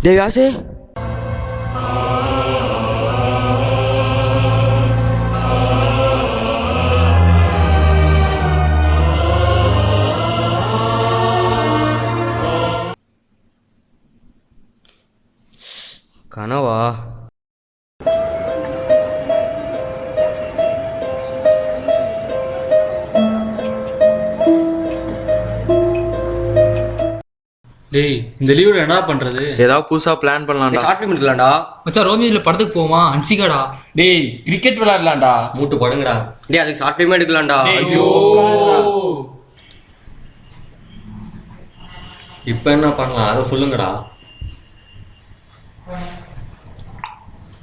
டேய் யாசே, கனவா? டேய் இந்த லீவ்ல என்ன பண்றது? ஏதாவது புதுசா பிளான் பண்ணலாம்டா. ஷார்ட் ஃபிலிம் எடுக்கலாம்டா. மச்சான் ரோமியோல படத்துக்கு போமா? அன்சிகாடா. டேய் கிரிக்கெட் விளையாடலாம்டா. மூட்டு படுங்கடா. டேய் அதுக்கு ஷார்ட் ஃபிலிம் எடுக்கலாம்டா. ஐயோ இப்போ என்ன பண்ணலாம் அதை சொல்லுங்கடா.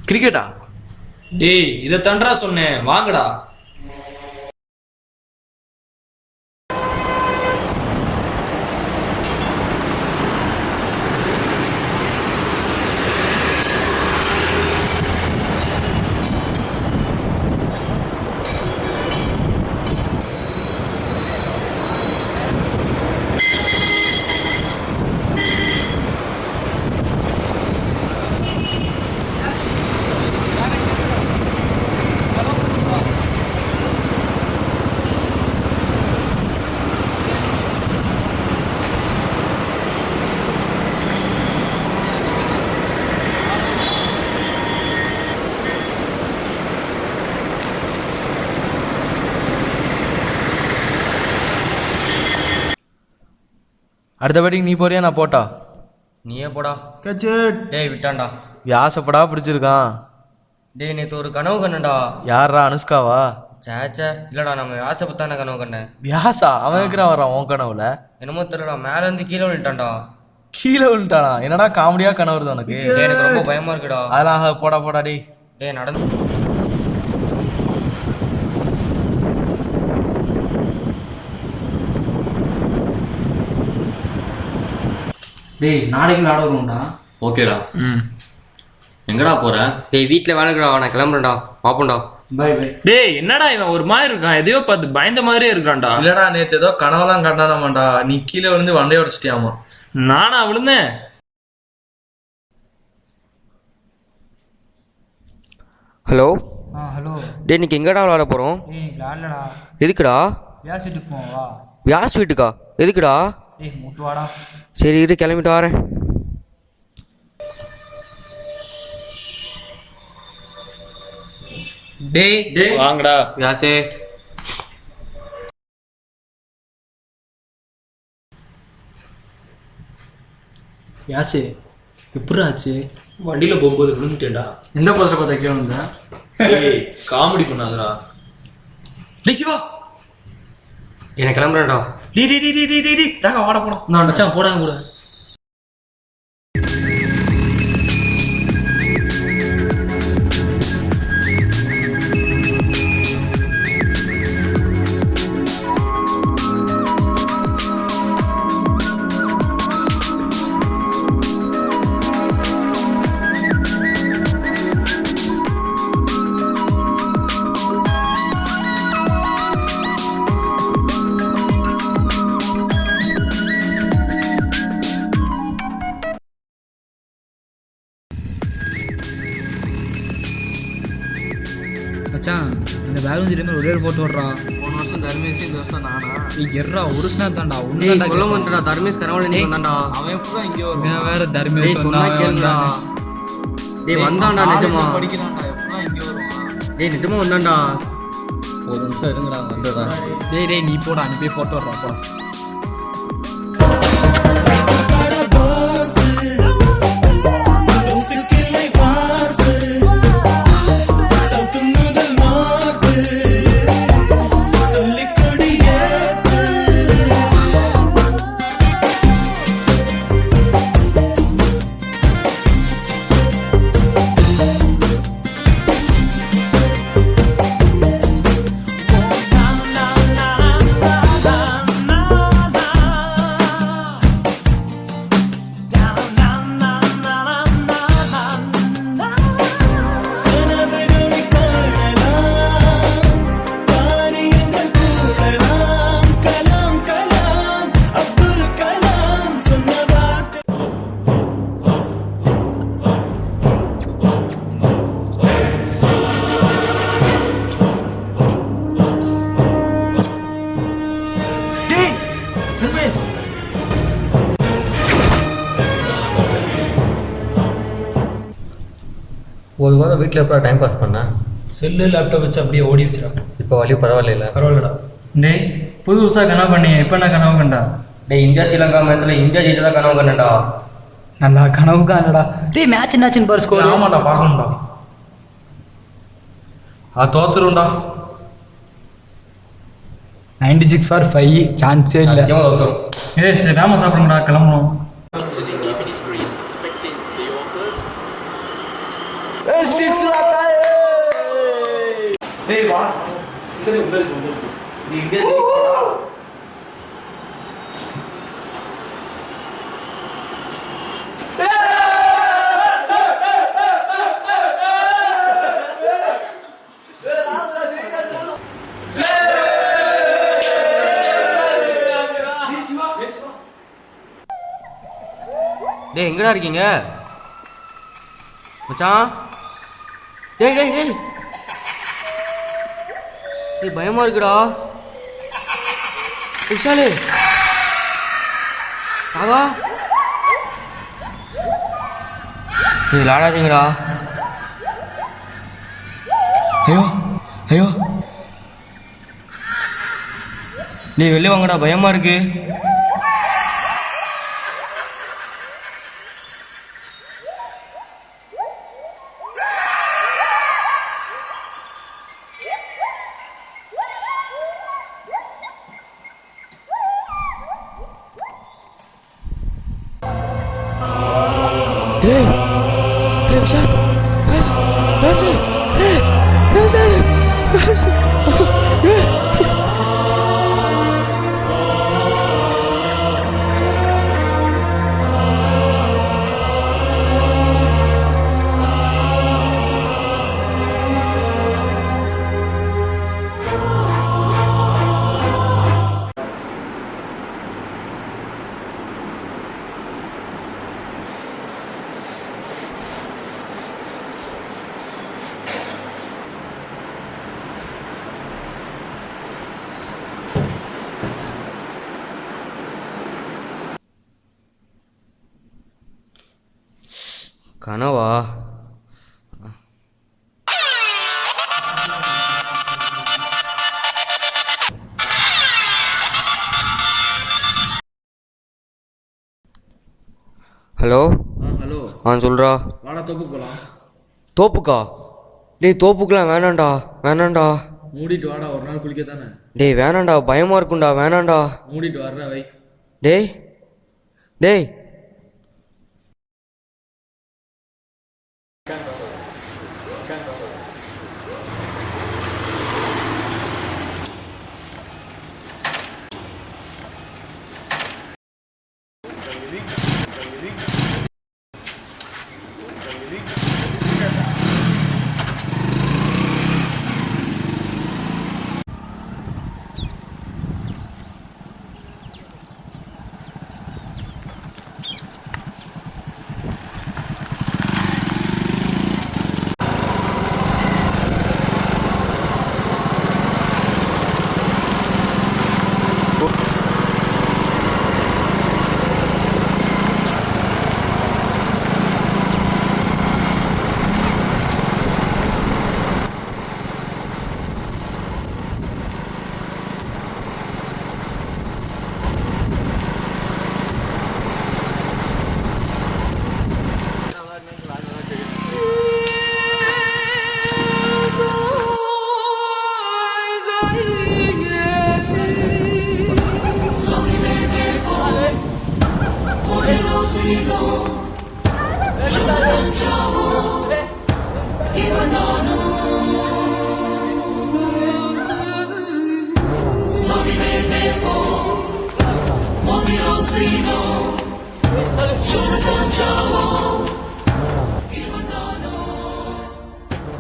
கிரிக்கெட்டா? டேய் இதை தண்டா சொன்னேன், வாங்கடா. அடுத்த வாட்டிக்கு நீ போறியா நான் போட்டா? நீயே போடா. கச்சட். டேய் விட்டான்டா. வியாசப்படா பிடிச்சிருக்கான். டேய் நேற்று ஒரு கனவு கண்டா. யாரா? அனுஷ்காவா? சேச்சே இல்லடா, நம்ம வியாசப்பத்தான கனவு கண்டேன். வியாசா? அவன் இருக்கிறான் வரான் உன் கனவுல? என்னமோ தெரியலடா, மேல இருந்து கீழே விழுந்துட்டான்டா. கீழே விழுந்துட்டானா? என்னடா காமெடியா கனவு வருது உனக்கு? டேய் எனக்கு ரொம்ப பயமா இருக்குடா. அதெல்லாம் போடா போடா. டேய் டேய் நடந்து. டேய் நாளைக்கு விளையாட வருவோம்டா. ஓகேடா. எங்கடா போற? டேய் வீட்டில் வேலை இருக்குடா, நான் கிளம்புறேன்டா. பாப்போம்டா. By by. டேய் என்னடா இவன் ஒரு மாதிரி இருக்கான், எதையோ பார்த்து பயந்த மாதிரியே இருக்கான்டா. இல்லடா நேத்து ஏதோ கனவெல்லாம் கண்டானாமாண்டா. நீ கீழே விழுந்து வண்டைய உடச்சிட்டியாமா. நானா விழுந்தேன்? ஹலோ. ஹலோ. டேய் இன்னைக்கு எங்கடா விளையாட போகிறோம்? ஏய் விளையாடலடா. எதுக்குடா? வியாஸ் வீட்டுக்கு போவோம் வா. வியாஸ் வீட்டுக்கா? எதுக்குடா? ஏய் மூட்டு வாடா. சரி இரு கிளம்பிட்டு வரேன். டேய் டேய் வாங்கடா. வியாசே யாசே எப்படி ஆச்சு? வண்டியில போகும்போது விழுந்துட்டேன்டா. எந்த போஸ்டர் பார்த்தா கீழே விழுந்தேன்? டேய் காமெடி பண்ணாதடா. டேய் சிவா என்ன கிளம்புறேன்டா. டேய் டேய் டேய் டேய் டேய் டேய் தாங்க வாட போலாம். நான் மச்சான் போடாங்க கூட. மச்சான் இந்த பேலூன் தெரியுமா ஒரே ஒரு ஃபோட்டோ ஓடுறா. போன வருஷம் தர்மேஷ், இந்த வருஷம் நானா? நீ எர்றா ஒரு ஸ்னாப் தான்டா. டேய் ஒன்று சொல்ல மாட்டேடா, தர்மேஷ் கனவுல நீ வந்தான்டா. அவன் எப்படா இங்கே நான் வருவான்? வேற டேய் தர்மேஷ் சொன்னா கேளுடா. டேய் வந்தான்டா நிஜமா. படிக்கிறான்டா, எப்படா இங்கே வருவான்? டேய் நிஜமா வந்தான்டா. ஒரு நிமிஷம் இருங்கடா, வந்துடுறேன். டேய் டேய் நீ போடா, நீ போய் ஃபோட்டோ ஓடுறா போடா. ஒரு வாரம் வீட்டில் எப்போ டைம் பாஸ் பண்ண? செல்லு லேப்டாப் வச்சு அப்படியே ஓடிடுச்சுடா. இப்போ வழி பரவாயில்ல. பரவாயில்லடா. டேய் புதுசாக கனவு பண்ணி இப்போ நான் கனவு கண்டா? டேய் இந்தியா ஸ்ரீலங்கா மேட்ச்ல இந்தியா ஜெயிச்சதா கனவு கண்டா. நல்லா கனவு காணடா. டேய் மேட்ச் என்னாச்சுன்னு பாரு ஸ்கோர். ஆமாண்டா பார்க்கணும்டா. தோத்துருண்டா. 96 for 5 சான்ஸே இல்லை. நிச்சயமா தோத்துரும். ஏய் சரி வேமா சாப்பிடுங்கடா கிளம்பணும். டேய் வா. நீ இந்தியா ஜெயிக்கணும்டா. டேய் எங்கடா இருக்கீங்க மச்சான்? டேய் டேய் டேய் டேய் பயமா இருக்குடா. விஷாலு ஆகா இது விளாடாதீங்கடா. ஐயோ ஐயோ டேய் வெளியே வாங்கடா பயமா இருக்கு. டேய் டேய் விஷால் பேசு பேசு டேய் விஷால் பேசு டேய் கனவா? ஹலோ ஹலோ சொல்றா. வாடா தோப்புக்கு போகலாம். தோப்புக்கா? டேய் தோப்புக்குலாம் வேணாண்டா வேணாண்டா. மூடிட்டு வாடா, ஒரு நாள் குளிக்க தானே. டேய் வேணாண்டா பயமா இருக்கும்டா வேணாண்டா. மூடிட்டு வர்றா வை. டேய் டேய்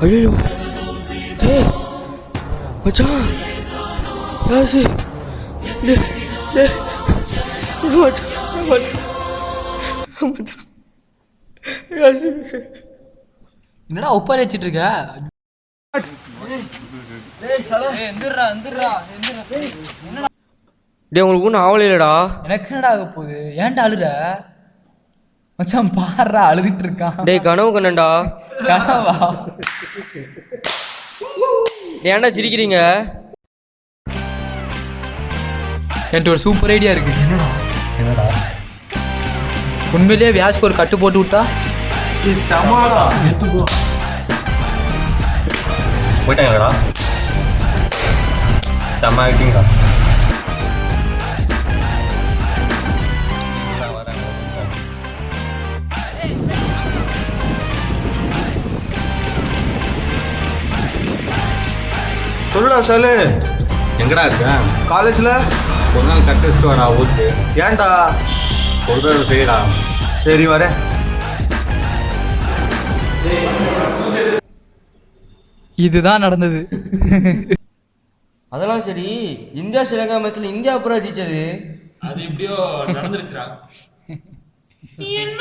ஐயோ டேய் மச்சான் யாசி டேய் டேய் மச்சான் மச்சான் மச்சான் யாசி என்னடா உப்பாரி வச்சிட்டு இருக்க? டேய் உங்களுக்கு ஒன்றும் ஆவலை இல்லடா. எனக்கு என்னடா ஆக போகுது? ஏன்டா அழுற? மச்சான் பாடுறா அழுதுட்டு இருக்கான். டேய் கனவு கண்ணண்டா. கனவா? ஏன்டா சிரிக்கிறீங்க? என்கிட்ட ஒரு சூப்பர் ஐடியா இருக்கு. என்னடா உண்மையிலேயே வியாஸ்க்கு ஒரு கட்டு போட்டு விட்டா போயிட்டாங்கடா. செம்ம ஆகிட்டீங்களா? சொல்லுடா சொல்லு. எங்கடா இருக்க? காலேஜ்ல ஒரு நாள் கட் டெஸ்ட் வரா ஊருக்கு. ஏன்டா? சொல்றது சரிடா. சரி வரேன். இதுதான் நடந்தது. அதெல்லாம் சரி, இந்தியா ஸ்ரீலங்கா மேட்ச்ல இந்தியா அப்புறம் ஜெயிச்சது. அது எப்படியோ நடந்துருச்சுடா. என்ன